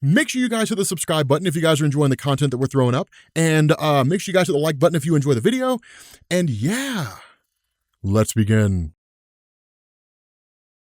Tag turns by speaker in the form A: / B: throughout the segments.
A: Make sure you guys hit the subscribe button if you guys are enjoying the content that we're throwing up. And make sure you guys hit the like button if you enjoy the video. And yeah, let's begin.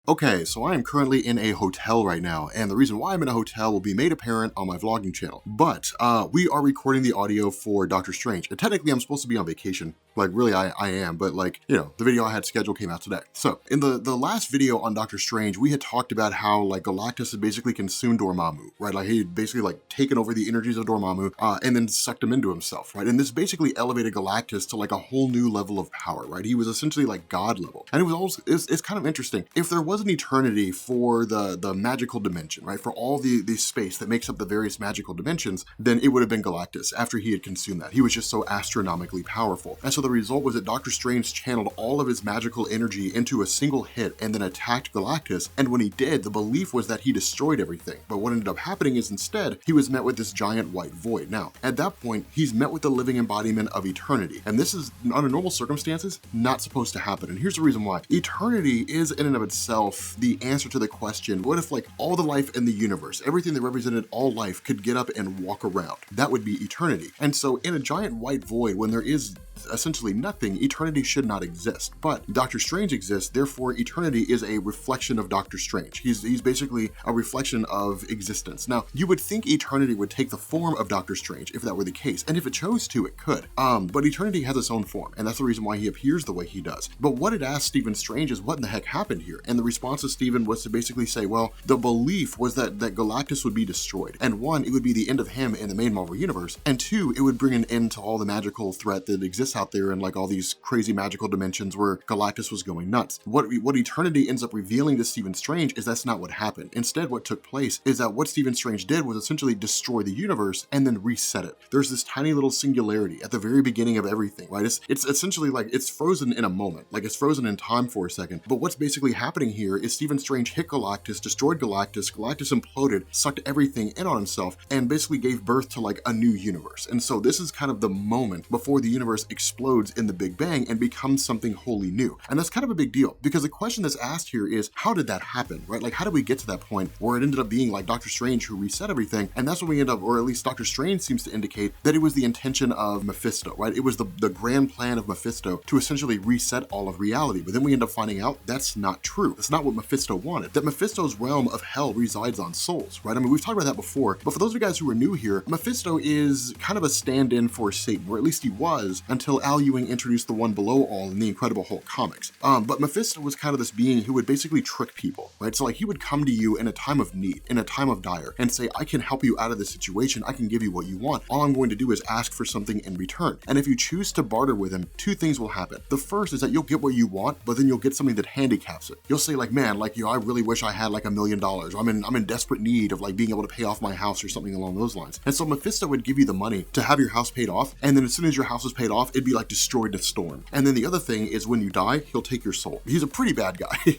A: Okay, so I am currently in a hotel right now, and the reason why I'm in a hotel will be made apparent on my vlogging channel. But we are recording the audio for Doctor Strange. And technically, I'm supposed to be on vacation. Like, really, I am, but like, you know, the video I had scheduled came out today. So, in the last video on Doctor Strange, we had talked about how, like, Galactus had basically consumed Dormammu, right? Like, he had basically, like, taken over the energies of Dormammu, and then sucked him into himself, right? And this basically elevated Galactus to, like, a whole new level of power, right? He was essentially, like, God level. And it was almost, it's kind of interesting. If there was an eternity for the magical dimension, right? For all the space that makes up the various magical dimensions, then it would have been Galactus after he had consumed that. He was just so astronomically powerful. And so the result was that Doctor Strange channeled all of his magical energy into a single hit and then attacked Galactus. And when he did, the belief was that he destroyed everything. But what ended up happening is instead, he was met with this giant white void. Now, at that point, he's met with the living embodiment of eternity. And this is, under normal circumstances, not supposed to happen. And here's the reason why. Eternity is in and of itself the answer to the question, what if like all the life in the universe, everything that represented all life could get up and walk around? That would be eternity. And so in a giant white void, when there is essentially nothing, eternity should not exist. But Doctor Strange exists, therefore eternity is a reflection of Doctor Strange. He's basically a reflection of existence. Now, you would think eternity would take the form of Doctor Strange if that were the case, and if it chose to, it could. But eternity has its own form, and that's the reason why he appears the way he does. But what it asked Stephen Strange is, what in the heck happened here? And the response of Stephen was to basically say, well, the belief was that Galactus would be destroyed. And one, it would be the end of him in the main Marvel universe, and two, it would bring an end to all the magical threat that exists out there in like all these crazy magical dimensions where Galactus was going nuts. What eternity ends up revealing to Stephen Strange is that's not what happened. Instead, what took place is that what Stephen Strange did was essentially destroy the universe and then reset it. There's this tiny little singularity at the very beginning of everything, right? It's essentially like it's frozen in a moment, like it's frozen in time for a second. But what's basically happening here is Stephen Strange hit Galactus, destroyed Galactus, Galactus imploded, sucked everything in on himself, and basically gave birth to like a new universe. And so this is kind of the moment before the universe explodes in the Big Bang and becomes something wholly new. And that's kind of a big deal, because the question that's asked here is, how did that happen, right? Like, how did we get to that point where it ended up being like Doctor Strange who reset everything? And that's when we end up, or at least Doctor Strange seems to indicate that it was the intention of Mephisto, right? It was the grand plan of Mephisto to essentially reset all of reality. But then we end up finding out that's not true. That's not what Mephisto wanted. That Mephisto's realm of hell resides on souls, right? I mean, we've talked about that before, but for those of you guys who are new here, Mephisto is kind of a stand-in for Satan, or at least he was until Al Ewing introduced the One Below All in the Incredible Hulk comics. But Mephisto was kind of this being who would basically trick people, right? So like he would come to you in a time of need, in a time of dire, and say, I can help you out of this situation. I can give you what you want. All I'm going to do is ask for something in return. And if you choose to barter with him, two things will happen. The first is that you'll get what you want, but then you'll get something that handicaps it. You'll say like, man, like, you know, I really wish I had like $1 million. I'm in desperate need of like being able to pay off my house or something along those lines. And so Mephisto would give you the money to have your house paid off. And then as soon as your house was paid off, it'd be like destroyed in a storm. And then the other thing is when you die, he'll take your soul. He's a pretty bad guy.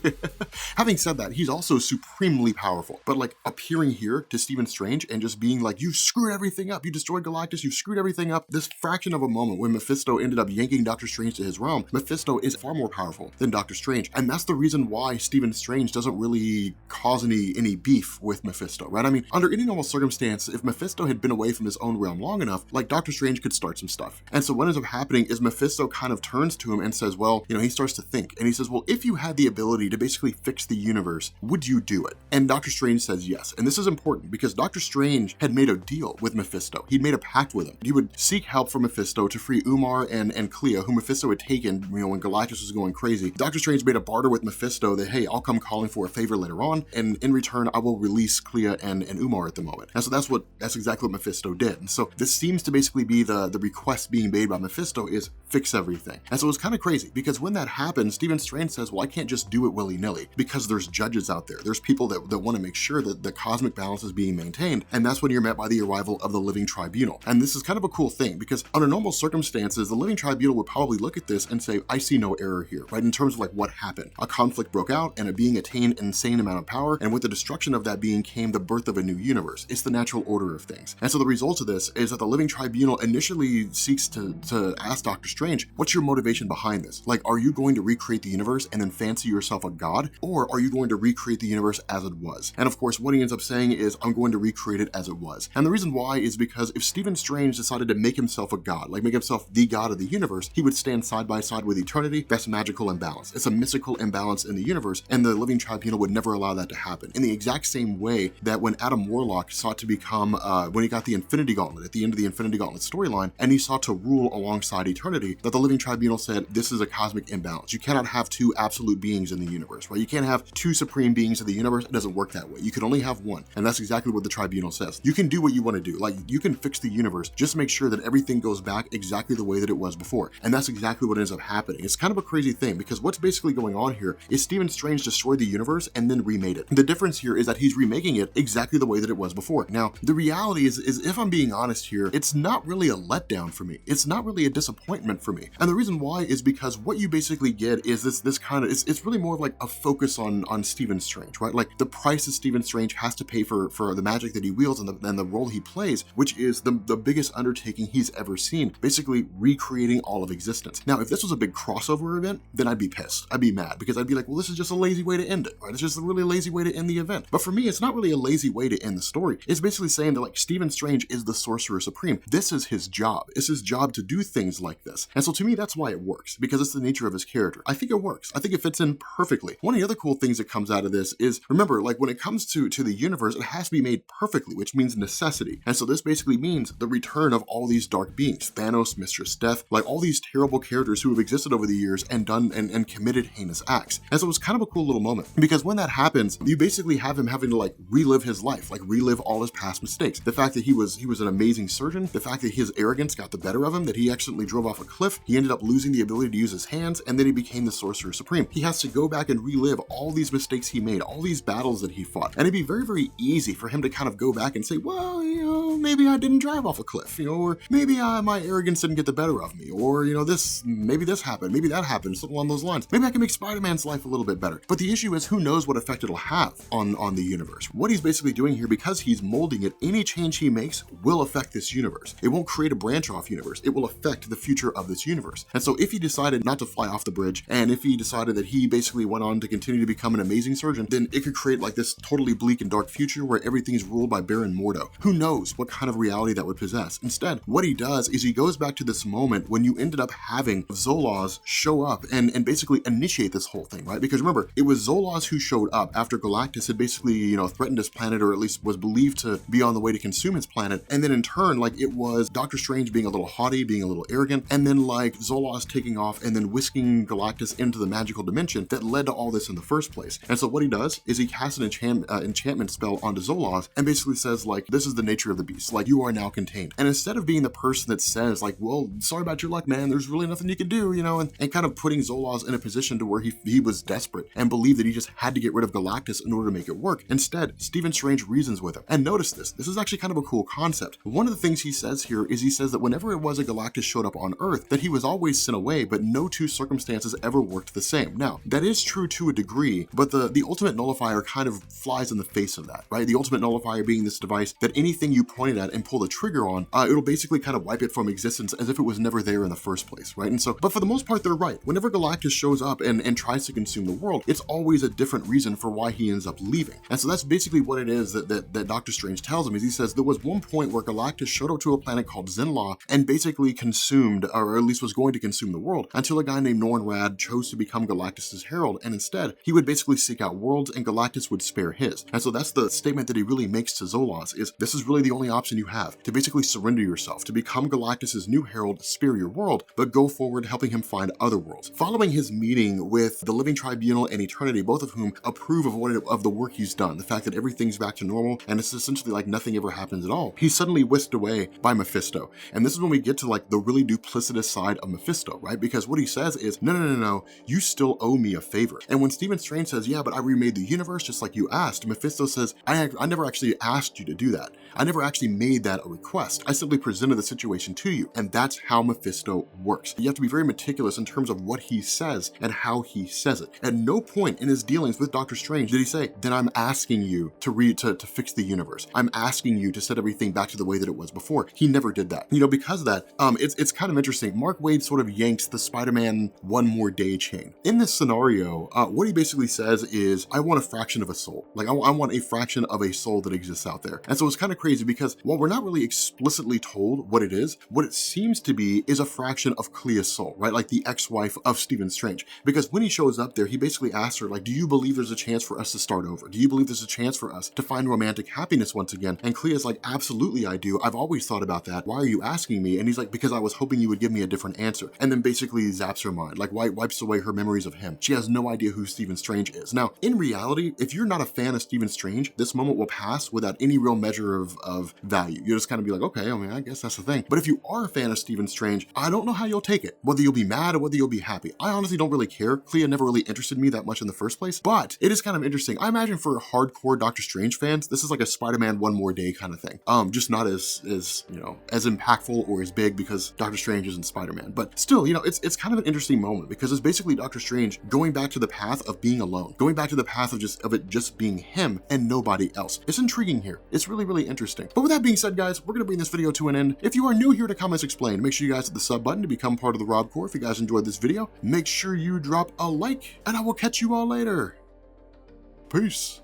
A: Having said that, he's also supremely powerful. But like appearing here to Stephen Strange and just being like, you screwed everything up. You destroyed Galactus. You screwed everything up. This fraction of a moment when Mephisto ended up yanking Doctor Strange to his realm, Mephisto is far more powerful than Doctor Strange. And that's the reason why Stephen Strange doesn't really cause any beef with Mephisto, right? I mean, under any normal circumstance, if Mephisto had been away from his own realm long enough, like Doctor Strange could start some stuff. And so what ends up happening is Mephisto kind of turns to him and says, well, you know, he starts to think and he says, well, if you had the ability to basically fix the universe, would you do it? And Doctor Strange says yes. And this is important because Doctor Strange had made a deal with Mephisto. He'd made a pact with him. He would seek help from Mephisto to free Umar and Clea, who Mephisto had taken, you know, when Galactus was going crazy. Doctor Strange made a barter with Mephisto that, hey, I'll come calling for a favor later on, and in return, I will release Clea and Umar at the moment. And so that's exactly what Mephisto did. And so this seems to basically be the request being made by Mephisto is fix everything. And so it's kind of crazy because when that happens, Stephen Strange says, well, I can't just do it willy-nilly because there's judges out there. There's people that want to make sure that the cosmic balance is being maintained. And that's when you're met by the arrival of the Living Tribunal. And this is kind of a cool thing because under normal circumstances, the Living Tribunal would probably look at this and say, I see no error here, right? In terms of like what happened. A conflict broke out and a being attained an insane amount of power. And with the destruction of that being came the birth of a new universe. It's the natural order of things. And so the result of this is that the Living Tribunal initially seeks to ask Doctor Strange, what's your motivation behind this? Like, are you going to recreate the universe and then fancy yourself a god? Or are you going to recreate the universe as it was? And of course, what he ends up saying is, I'm going to recreate it as it was. And the reason why is because if Stephen Strange decided to make himself a god, like make himself the god of the universe, he would stand side by side with eternity. That's magical imbalance. It's a mystical imbalance in the universe, and the Living Tribunal would never allow that to happen. In the exact same way that when Adam Warlock sought to become, when he got the Infinity Gauntlet at the end of the Infinity Gauntlet storyline, and he sought to rule alongside eternity, that the Living Tribunal said, this is a cosmic imbalance. You cannot have two absolute beings in the universe, right? You can't have two supreme beings in the universe. It doesn't work that way. You can only have one. And that's exactly what the Tribunal says. You can do what you want to do. Like, you can fix the universe, just make sure that everything goes back exactly the way that it was before. And that's exactly what ends up happening. It's kind of a crazy thing, because what's basically going on here is Stephen Strange destroyed the universe and then remade it. The difference here is that he's remaking it exactly the way that it was before. Now, the reality is if I'm being honest here, it's not really a letdown for me. It's not really a disappointment for me. And the reason why is because what you basically get is this kind of, it's really more of like a focus on Stephen Strange, right? Like the price that Stephen Strange has to pay for the magic that he wields and the role he plays, which is the biggest undertaking he's ever seen, basically recreating all of existence. Now, if this was a big crossover event, then I'd be pissed. I'd be mad, because I'd be like, well, this is just a lazy way to end it, right? It's just a really lazy way to end the event. But for me, it's not really a lazy way to end the story. It's basically saying that like Stephen Strange is the Sorcerer Supreme. This is his job. It's his job to do things like this. And so to me, that's why it works, because it's the nature of his character. I think it works. I think it fits in perfectly. One of the other cool things that comes out of this is, remember, like when it comes to the universe, it has to be made perfectly, which means necessity. And so this basically means the return of all these dark beings, Thanos, Mistress Death, like all these terrible characters who have existed over the years and done and committed heinous acts. And so it was kind of a cool little moment, because when that happens, you basically have him having to like relive his life, like relive all his past mistakes. The fact that he was an amazing surgeon, the fact that his arrogance got the better of him, that he accidentally drove off a cliff, he ended up losing the ability to use his hands, and then he became the Sorcerer Supreme. He has to go back and relive all these mistakes he made, all these battles that he fought. And it'd be very, very easy for him to kind of go back and say, well, you know, maybe I didn't drive off a cliff, you know, or maybe my arrogance didn't get the better of me, or, you know, maybe this happened, maybe that happened, something along those lines. Maybe I can make Spider-Man's life a little bit better. But the issue is, who knows what effect it'll have on the universe. What he's basically doing here, because he's molding it, any change he makes will affect this universe. It won't create a branch off universe. It will affect the future of this universe. And so if he decided not to fly off the bridge, and if he decided that he basically went on to continue to become an amazing surgeon, then it could create like this totally bleak and dark future where everything's ruled by Baron Mordo. Who knows what kind of reality that would possess? Instead, what he does is he goes back to this moment when you ended up having Zoloz show up and basically initiate this whole thing, right? Because remember, it was Zoloz who showed up after Galactus had basically, you know, threatened his planet, or at least was believed to be on the way to consume his planet. And then in turn, like it was Doctor Strange being a little haughty, being a little arrogant, and then like Zoloz taking off and then whisking Galactus into the magical dimension that led to all this in the first place. And so what he does is he casts an enchantment spell onto Zoloz and basically says like, this is the nature of the beast, like you are now contained. And instead of being the person that says like, well, sorry about your luck, man, there's really nothing you can do, you know, and kind of putting Zoloz in a position to where he was desperate and believed that he just had to get rid of Galactus in order to make it work. Instead, Stephen Strange reasons with him. And notice this is actually kind of a cool concept. One of the things he says here is he says that whenever it was that Galactus showed up on Earth, that he was always sent away, but no two circumstances ever worked the same. Now, that is true to a degree, but the ultimate nullifier kind of flies in the face of that, right? The ultimate nullifier being this device that anything you point it at and pull the trigger on, it'll basically kind of wipe it from existence as if it was never there in the first place, right? And so, but for the most part, they're right. Whenever Galactus shows up and tries to consume the world, it's always a different reason for why he ends up leaving. And so that's basically what it is that Doctor Strange tells him, is he says there was one point where Galactus showed up to a planet called Zenla and basically consumed, or at least was going to consume the world, until a guy named Norrin Radd chose to become Galactus's herald, and instead he would basically seek out worlds and Galactus would spare his. And so that's the statement that he really makes to Zoloz, is this is really the only option you have, to basically surrender yourself, to become Galactus's new herald, spare your world, but go forward helping him find other worlds. Following his meeting with the Living Tribunal and Eternity, both of whom approve of the work he's done, the fact that everything's back to normal and it's essentially like nothing ever happens at all, he's suddenly whisked away by Mephisto. And this is when we get to like the really duplicitous side of Mephisto, right? Because what he says is, no, you still owe me a favor. And when Stephen Strange says, yeah, but I remade the universe just like you asked, Mephisto says, I never actually asked you to do that. I never actually made that a request. I simply presented the situation to you, and that's how Mephisto works. You have to be very meticulous in terms of what he says and how he says it. At no point in his dealings with Doctor Strange did he say, then I'm asking you to fix the universe. I'm asking you to set everything back to the way that it was before. He never did that. You know, because of that, it's kind of interesting. Mark Waid sort of yanks the Spider-Man one more day chain. In this scenario, what he basically says is, I want a fraction of a soul. Like, I want a fraction of a soul that exists out there. And so it's kind of crazy because while we're not really explicitly told what it is, what it seems to be is a fraction of Clea's soul, right? Like the ex-wife of Stephen Strange. Because when he shows up there, he basically asks her, like, do you believe there's a chance for us to start over? Do you believe there's a chance for us to find romantic happiness once again? And Clea's like, absolutely I do. I've always thought about that. Why are you asking me? And he's like, because I was hoping you would give me a different answer. And then basically zaps her mind, like wipes away her memories of him. She has no idea who Stephen Strange is. Now, in reality, if you're not a fan of Stephen Strange, this moment will pass without any real measure of value. You'll just kind of be like, okay, I mean, I guess that's the thing. But if you are a fan of Stephen Strange, I don't know how you'll take it, whether you'll be mad or whether you'll be happy. I honestly don't really care. Clea never really interested me that much in the first place, but it is kind of interesting. I imagine for hardcore Doctor Strange fans, this is like a Spider-Man one more day kind of thing. Just not as you know, as impactful or as big because Doctor Strange isn't Spider-Man. But still, you know, it's kind of an interesting moment because it's basically Doctor Strange going back to the path of being alone, going back to the path of it just being him and nobody else. It's intriguing here. It's really, really interesting. But with that being said, guys, we're gonna bring this video to an end. If you are new here to Comments Explained, make sure you guys hit the sub button to become part of the Rob Corps. If you guys enjoyed this video, make sure you drop a like, and I will catch you all later. Peace.